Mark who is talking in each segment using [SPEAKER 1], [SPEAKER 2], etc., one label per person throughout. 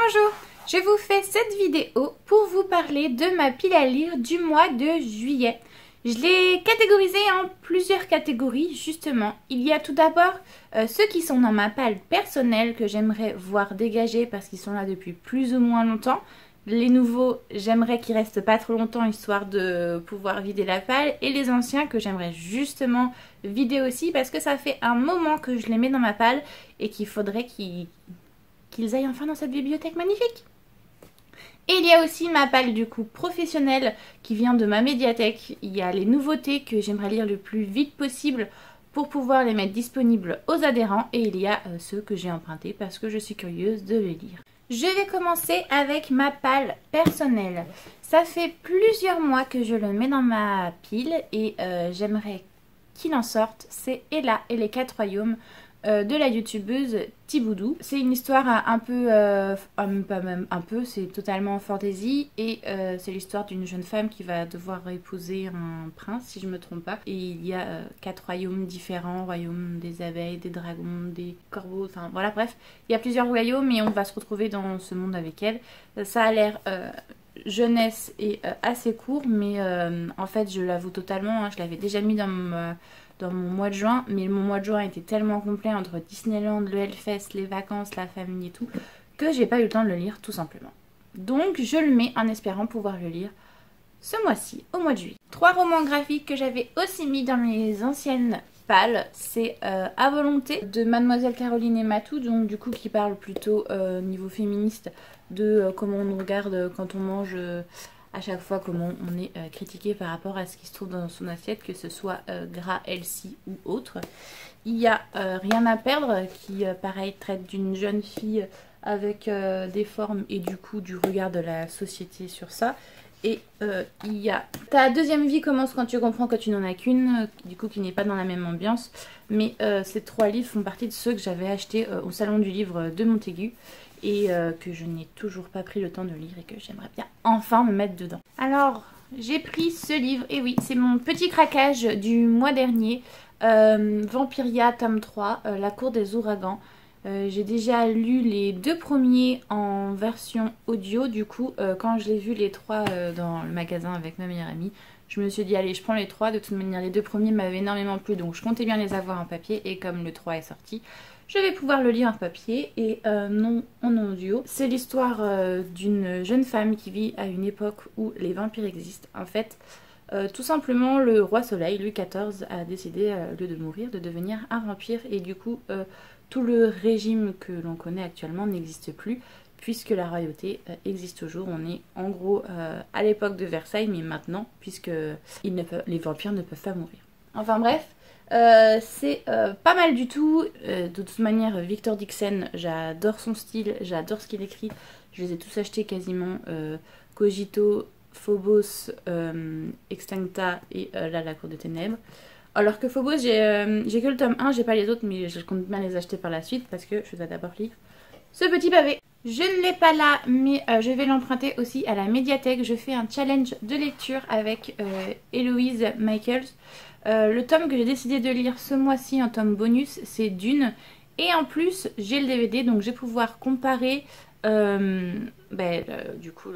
[SPEAKER 1] Bonjour, je vous fais cette vidéo pour vous parler de ma pile à lire du mois de juillet. Je l'ai catégorisée en plusieurs catégories justement. Il y a tout d'abord ceux qui sont dans ma palle personnelle que j'aimerais voir dégager parce qu'ils sont là depuis plus ou moins longtemps. Les nouveaux, j'aimerais qu'ils restent pas trop longtemps histoire de pouvoir vider la palle. Et les anciens que j'aimerais justement vider aussi parce que ça fait un moment que je les mets dans ma palle et qu'il faudrait qu'ils aillent enfin dans cette bibliothèque magnifique. Et il y a aussi ma palle du coup professionnelle qui vient de ma médiathèque. Il y a les nouveautés que j'aimerais lire le plus vite possible pour pouvoir les mettre disponibles aux adhérents. Et il y a ceux que j'ai empruntés parce que je suis curieuse de les lire. Je vais commencer avec ma palle personnelle. Ça fait plusieurs mois que je le mets dans ma pile et j'aimerais qu'il en sorte. C'est Ella et les 4 royaumes de la youtubeuse Thiboudou. C'est une histoire un peu, pas même un peu, c'est totalement fantasy et c'est l'histoire d'une jeune femme qui va devoir épouser un prince si je me trompe pas. Et il y a 4 royaumes différents, royaume des abeilles, des dragons, des corbeaux, enfin voilà bref. Il y a plusieurs royaumes et on va se retrouver dans ce monde avec elle. Ça a l'air jeunesse et assez court mais en fait je l'avoue totalement, hein, je l'avais déjà mis dans mon mois de juin, mais mon mois de juin était tellement complet entre Disneyland, le Hellfest, les vacances, la famille et tout, que j'ai pas eu le temps de le lire tout simplement. Donc je le mets en espérant pouvoir le lire ce mois-ci, au mois de juillet. 3 romans graphiques que j'avais aussi mis dans mes anciennes palles, c'est À volonté de Mademoiselle Caroline et Matou, donc du coup qui parle plutôt niveau féministe de comment on nous regarde quand on mange à chaque fois, comment on est critiqué par rapport à ce qui se trouve dans son assiette, que ce soit gras, healthy ou autre. Il y a Rien à perdre qui pareil traite d'une jeune fille avec des formes et du coup du regard de la société sur ça. Et il y a Ta deuxième vie commence quand tu comprends que tu n'en as qu'une, du coup qui n'est pas dans la même ambiance. Mais ces 3 livres font partie de ceux que j'avais achetés au salon du livre de Montaigu et que je n'ai toujours pas pris le temps de lire et que j'aimerais bien enfin me mettre dedans. Alors j'ai pris ce livre, et oui c'est mon petit craquage du mois dernier, Vampiria tome 3, La cour des ouragans. J'ai déjà lu les 2 premiers en version audio, du coup quand je l'ai vu les 3 dans le magasin avec ma meilleure amie, je me suis dit allez je prends les 3, de toute manière les 2 premiers m'avaient énormément plu donc je comptais bien les avoir en papier et comme le 3 est sorti, je vais pouvoir le lire en papier et non en audio. C'est l'histoire d'une jeune femme qui vit à une époque où les vampires existent. En fait, tout simplement le roi Soleil, Louis XIV, a décidé, au lieu de mourir, de devenir un vampire et du coup tout le régime que l'on connaît actuellement n'existe plus puisque la royauté existe toujours. On est en gros à l'époque de Versailles mais maintenant puisque les vampires ne peuvent pas mourir. Enfin bref, c'est pas mal du tout. De toute manière Victor Dixon, j'adore son style, j'adore ce qu'il écrit. Je les ai tous achetés quasiment, Cogito, Phobos, Extincta et là La Cour des Ténèbres. Alors que Phobos, j'ai que le tome 1, j'ai pas les autres, mais je compte bien les acheter par la suite parce que je dois d'abord lire ce petit pavé. Je ne l'ai pas là, mais je vais l'emprunter aussi à la médiathèque. Je fais un challenge de lecture avec Héloïse Michaels. Le tome que j'ai décidé de lire ce mois-ci en tome bonus, c'est Dune. Et en plus, j'ai le DVD, donc je vais pouvoir comparer du coup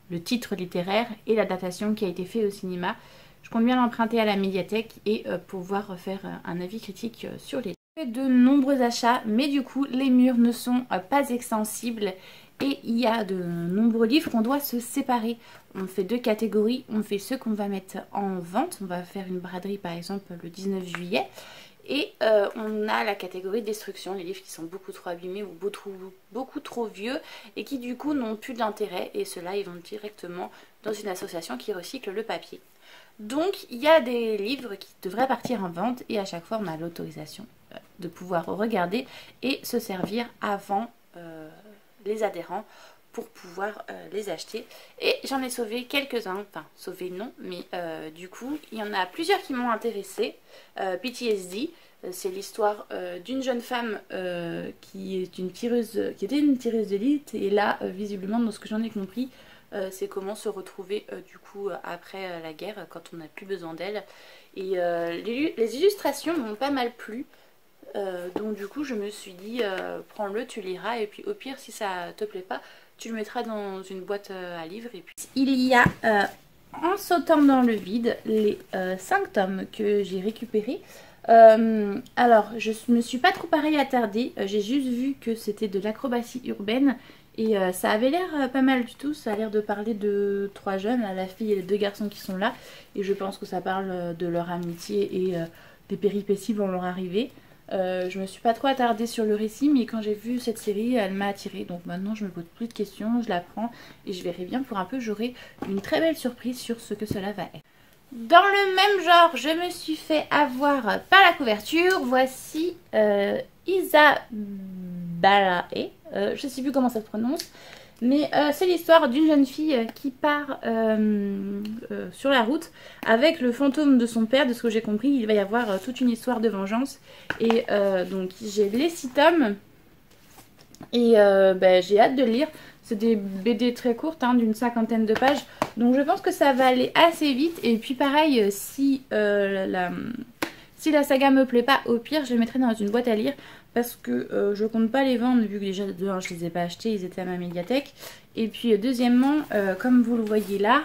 [SPEAKER 1] le titre littéraire et la datation qui a été fait au cinéma. Je compte bien l'emprunter à la médiathèque et pouvoir faire un avis critique sur les livres. J'ai fait de nombreux achats, mais du coup les murs ne sont pas extensibles et il y a de nombreux livres qu'on doit se séparer. On fait 2 catégories, on fait ceux qu'on va mettre en vente, on va faire une braderie par exemple le 19 juillet. Et on a la catégorie destruction, les livres qui sont beaucoup trop abîmés ou beaucoup trop vieux et qui du coup n'ont plus d'intérêt et ceux-là ils vont directement dans une association qui recycle le papier. Donc il y a des livres qui devraient partir en vente et à chaque fois on a l'autorisation de pouvoir regarder et se servir avant les adhérents pour pouvoir les acheter. Et j'en ai sauvé quelques-uns, enfin sauvé non, mais du coup il y en a plusieurs qui m'ont intéressée. PTSD, c'est l'histoire d'une jeune femme qui était une tireuse d'élite et là visiblement dans ce que j'en ai compris c'est comment se retrouver du coup après la guerre quand on n'a plus besoin d'elle. Et les illustrations m'ont pas mal plu. Donc du coup je me suis dit prends-le, tu liras et puis au pire si ça te plaît pas, tu le mettras dans une boîte à livres. Et puis il y a en sautant dans le vide les 5 tomes que j'ai récupérés. Alors je me suis pas trop pareil attardée, j'ai juste vu que c'était de l'acrobatie urbaine et ça avait l'air pas mal du tout. Ça a l'air de parler de 3 jeunes, la fille et les 2 garçons qui sont là, et je pense que ça parle de leur amitié et des péripéties vont leur arriver. Je me suis pas trop attardée sur le récit, mais quand j'ai vu cette série, elle m'a attirée. Donc maintenant, je me pose plus de questions, je la prends et je verrai bien pour un peu. J'aurai une très belle surprise sur ce que cela va être. Dans le même genre, je me suis fait avoir par la couverture. Voici Isabalae. Je sais plus comment ça se prononce. Mais c'est l'histoire d'une jeune fille qui part sur la route avec le fantôme de son père. De ce que j'ai compris, il va y avoir toute une histoire de vengeance. Et donc j'ai les 6 tomes. Et j'ai hâte de le lire. C'est des BD très courtes, hein, d'une 50aine de pages. Donc je pense que ça va aller assez vite. Et puis pareil, si la saga me plaît pas, au pire, je les mettrai dans une boîte à lire. Parce que je compte pas les vendre, vu que déjà de 1 je les ai pas achetés, ils étaient à ma médiathèque. Et puis deuxièmement, comme vous le voyez là,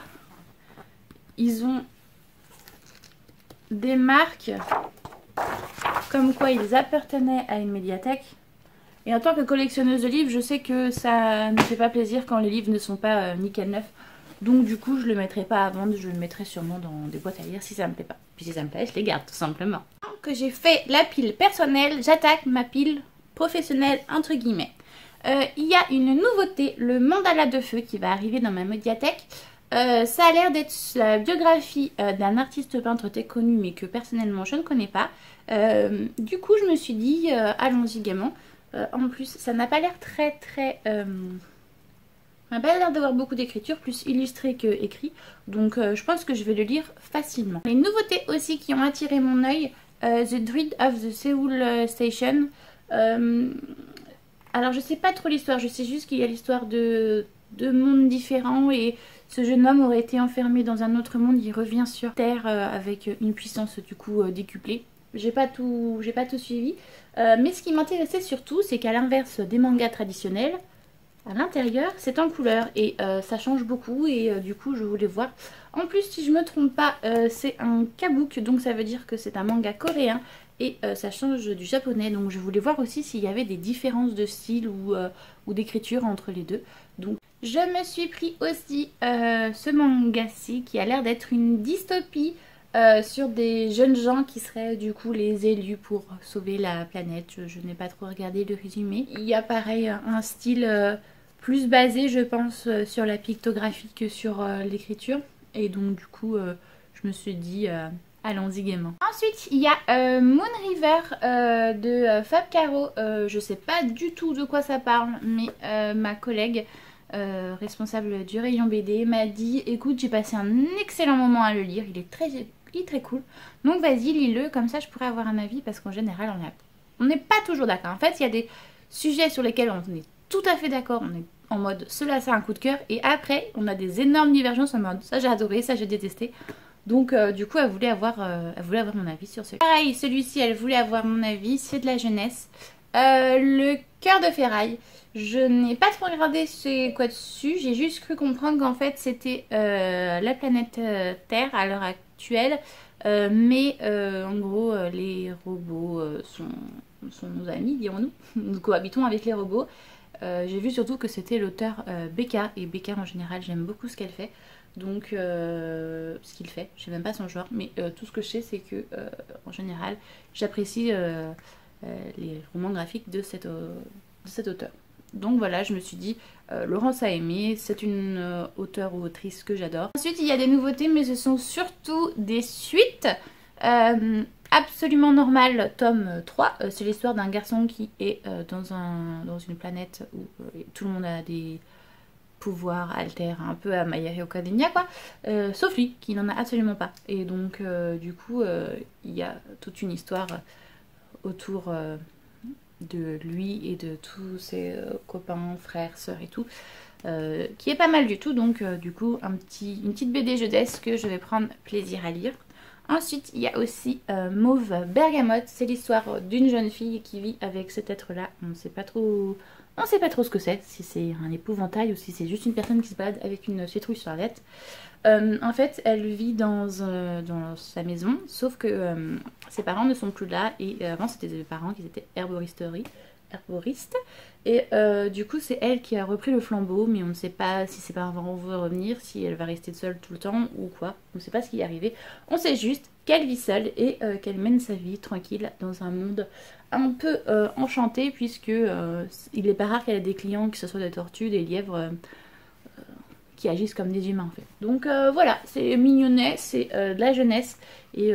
[SPEAKER 1] ils ont des marques comme quoi ils appartenaient à une médiathèque. Et en tant que collectionneuse de livres, je sais que ça ne fait pas plaisir quand les livres ne sont pas nickel neufs. Donc du coup, je le mettrai pas à vendre, je le mettrai sûrement dans des boîtes à lire si ça me plaît pas. Puis si ça me plaît, je les garde tout simplement. Que j'ai fait la pile personnelle, j'attaque ma pile professionnelle entre guillemets. Il y a une nouveauté, le mandala de feu qui va arriver dans ma médiathèque. Ça a l'air d'être la biographie d'un artiste peintre très connu mais que personnellement je ne connais pas. Du coup je me suis dit allons-y gaiement. En plus ça n'a pas l'air très on n'a pas l'air d'avoir beaucoup d'écriture, plus illustré que écrit. Donc je pense que je vais le lire facilement. Les nouveautés aussi qui ont attiré mon œil, The Dread of the Seoul Station. Alors je sais pas trop l'histoire, je sais juste qu'il y a l'histoire de 2 mondes différents et ce jeune homme aurait été enfermé dans un autre monde. Il revient sur Terre avec une puissance du coup décuplée. J'ai pas tout suivi. Mais ce qui m'intéressait surtout, c'est qu'à l'inverse des mangas traditionnels, à l'intérieur c'est en couleur et ça change beaucoup et du coup je voulais voir. En plus si je me trompe pas c'est un kabook, donc ça veut dire que c'est un manga coréen et ça change du japonais, donc je voulais voir aussi s'il y avait des différences de style ou d'écriture entre les deux. Donc je me suis pris aussi ce manga-ci qui a l'air d'être une dystopie sur des jeunes gens qui seraient du coup les élus pour sauver la planète. Je n'ai pas trop regardé le résumé. Il y a pareil un style plus basé je pense sur la pictographie que sur l'écriture. Et donc du coup je me suis dit allons-y gaiement. Ensuite il y a Moon River de Fab Caro. Je sais pas du tout de quoi ça parle mais ma collègue responsable du rayon BD m'a dit écoute j'ai passé un excellent moment à le lire, il est très cool, donc vas-y lis-le, comme ça je pourrais avoir un avis parce qu'en général on n'est pas toujours d'accord. En fait il y a des sujets sur lesquels on est tout à fait d'accord, on est en mode cela c'est un coup de cœur et après on a des énormes divergences en mode ça j'ai adoré, ça j'ai détesté. Donc du coup elle voulait avoir mon avis sur celui-ci. Pareil celui-ci elle voulait avoir mon avis, c'est de la jeunesse. Le cœur de ferraille. Je n'ai pas trop regardé c'est quoi dessus, j'ai juste cru comprendre qu'en fait c'était la planète Terre à l'heure actuelle, mais en gros les robots sont nos amis dirons-nous, nous cohabitons avec les robots. J'ai vu surtout que c'était l'auteur Becca, et Becca en général j'aime beaucoup ce qu'elle fait, donc ce qu'il fait, je sais même pas son genre, mais tout ce que je sais c'est que en général j'apprécie les romans graphiques de cet auteur. Donc voilà, je me suis dit, Laurence a aimé, c'est une auteure ou autrice que j'adore. Ensuite, il y a des nouveautés, mais ce sont surtout des suites. Absolument normal, tome 3. C'est l'histoire d'un garçon qui est dans une planète où tout le monde a des pouvoirs alters, un peu à My Hero Academia quoi. Sauf lui, qui n'en a absolument pas. Et donc, du coup, il y a toute une histoire autour de lui et de tous ses copains, frères, sœurs et tout, qui est pas mal du tout. Donc du coup une petite BD jeunesse que je vais prendre plaisir à lire. Ensuite, il y a aussi Mauve Bergamote. C'est l'histoire d'une jeune fille qui vit avec cet être-là. On ne sait pas trop ce que c'est, si c'est un épouvantail ou si c'est juste une personne qui se balade avec une citrouille sur la tête. En fait, elle vit dans sa maison, sauf que ses parents ne sont plus là. Et avant, c'était des parents qui étaient herboristes. Et du coup, c'est elle qui a repris le flambeau, mais on ne sait pas si ses parents vont revenir, si elle va rester seule tout le temps ou quoi. On ne sait pas ce qui est arrivé. On sait juste qu'elle vit seule et qu'elle mène sa vie tranquille dans un monde un peu enchanté, puisque il n'est pas rare qu'elle ait des clients, que ce soit des tortues, des lièvres, qui agissent comme des humains en fait. Donc voilà, c'est mignonnet, c'est de la jeunesse et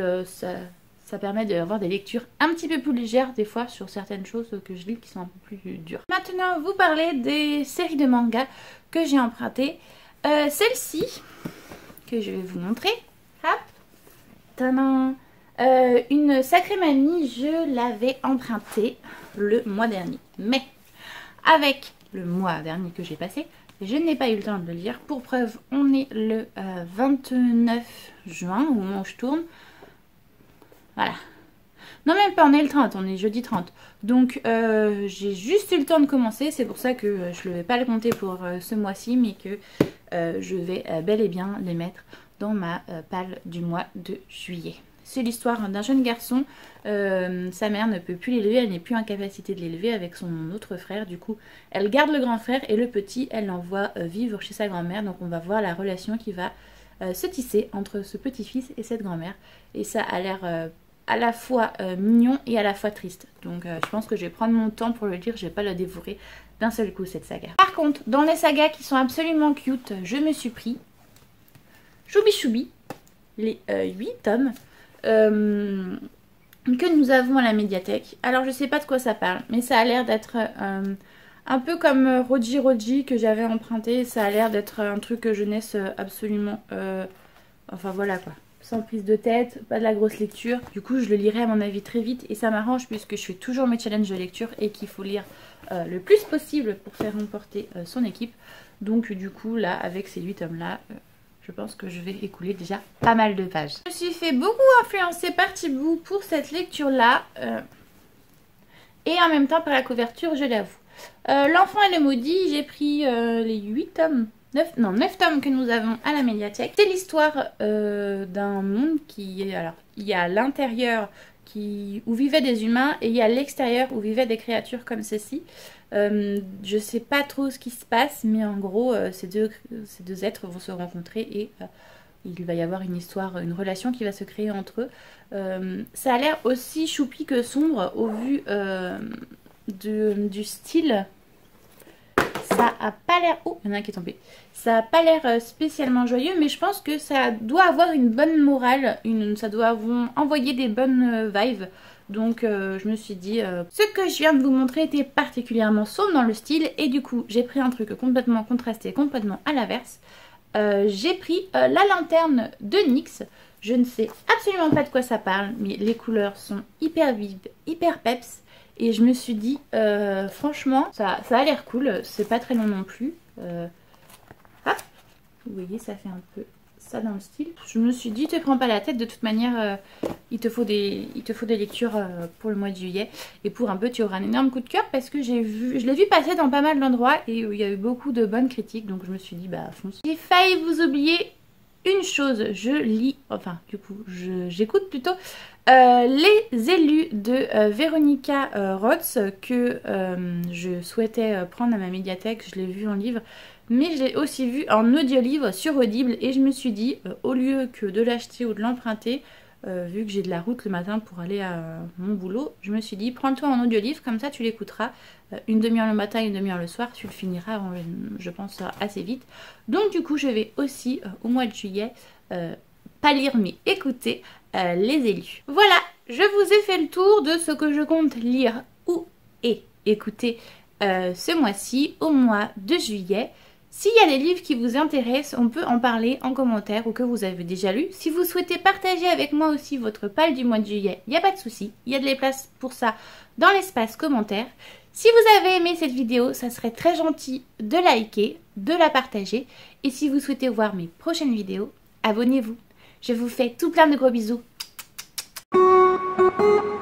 [SPEAKER 1] ça permet d'avoir des lectures un petit peu plus légères des fois sur certaines choses que je lis qui sont un peu plus dures. Maintenant, vous parlez des séries de mangas que j'ai empruntées. Celle-ci, que je vais vous montrer. Hop. Tadam. Une sacrée mamie, je l'avais empruntée le mois dernier. Mais avec le mois dernier que j'ai passé, je n'ai pas eu le temps de le lire. Pour preuve, on est le 29 juin au moment où je tourne. Voilà. Non, même pas, on est le 30, on est jeudi 30. Donc, j'ai juste eu le temps de commencer. C'est pour ça que je ne vais pas le compter pour ce mois-ci, mais que je vais bel et bien les mettre dans ma palle du mois de juillet. C'est l'histoire d'un jeune garçon. Sa mère ne peut plus l'élever, elle n'est plus en capacité de l'élever avec son autre frère. Du coup, elle garde le grand frère et le petit, elle l'envoie vivre chez sa grand-mère. Donc, on va voir la relation qui va se tisser entre ce petit-fils et cette grand-mère. Et ça a l'air à la fois mignon et à la fois triste. Donc je pense que je vais prendre mon temps pour le lire, je vais pas le dévorer d'un seul coup cette saga. Par contre, dans les sagas qui sont absolument cute, je me suis pris Choubi Choubi, les 8 tomes que nous avons à la médiathèque. Alors je sais pas de quoi ça parle, mais ça a l'air d'être un peu comme Roji Roji que j'avais emprunté. Ça a l'air d'être un truc jeunesse absolument... enfin voilà quoi. Sans prise de tête, pas de la grosse lecture. Du coup, je le lirai à mon avis très vite et ça m'arrange puisque je fais toujours mes challenges de lecture et qu'il faut lire le plus possible pour faire remporter son équipe. Donc du coup, là, avec ces 8 tomes-là, je pense que je vais écouler déjà pas mal de pages. Je me suis fait beaucoup influencer par Thibaut pour cette lecture-là et en même temps par la couverture, je l'avoue. L'enfant et le maudit, j'ai pris les 8 tomes. 9 tomes que nous avons à la médiathèque. C'est l'histoire d'un monde qui est... Alors, il y a l'intérieur où vivaient des humains et il y a l'extérieur où vivaient des créatures comme ceci. Je sais pas trop ce qui se passe, mais en gros, ces deux êtres vont se rencontrer et il va y avoir une histoire, une relation qui va se créer entre eux. Ça a l'air aussi choupi que sombre au vu du style. Ça a pas l'air... Oh, il y en a un qui est tombé. Ça a pas l'air spécialement joyeux, mais je pense que ça doit avoir une bonne morale. Ça doit envoyer des bonnes vibes. Donc je me suis dit... Ce que je viens de vous montrer était particulièrement sombre dans le style. Et du coup, j'ai pris un truc complètement contrasté, complètement à l'inverse. J'ai pris la lanterne de NYX. Je ne sais absolument pas de quoi ça parle, mais les couleurs sont hyper vives, hyper peps. Et je me suis dit, franchement, ça a l'air cool. C'est pas très long non plus. Hop, vous voyez, ça fait un peu ça dans le style. Je me suis dit, te prends pas la tête. De toute manière, il te faut des lectures pour le mois de juillet. Et pour un peu, tu auras un énorme coup de cœur parce que je l'ai vu passer dans pas mal d'endroits et il y a eu beaucoup de bonnes critiques. Donc je me suis dit, bah fonce. J'ai failli vous oublier une chose. Je lis, enfin du coup, j'écoute plutôt... les élus de Véronica Roth que je souhaitais prendre à ma médiathèque. Je l'ai vu en livre, mais je l'ai aussi vu en audio-livre sur Audible et je me suis dit, au lieu que de l'acheter ou de l'emprunter, vu que j'ai de la route le matin pour aller à mon boulot, je me suis dit, prends-toi en audio-livre, comme ça tu l'écouteras une demi-heure le matin, une demi-heure le soir, tu le finiras, je pense, assez vite. Donc du coup, je vais aussi, au mois de juillet, pas lire mais écouter les élus. Voilà, je vous ai fait le tour de ce que je compte lire ou écouter ce mois-ci, au mois de juillet. S'il y a des livres qui vous intéressent, on peut en parler en commentaire ou que vous avez déjà lu. Si vous souhaitez partager avec moi aussi votre palle du mois de juillet, il n'y a pas de souci. Il y a de la place pour ça dans l'espace commentaire. Si vous avez aimé cette vidéo, ça serait très gentil de liker, de la partager. Et si vous souhaitez voir mes prochaines vidéos, abonnez-vous. Je vous fais tout plein de gros bisous. Bye.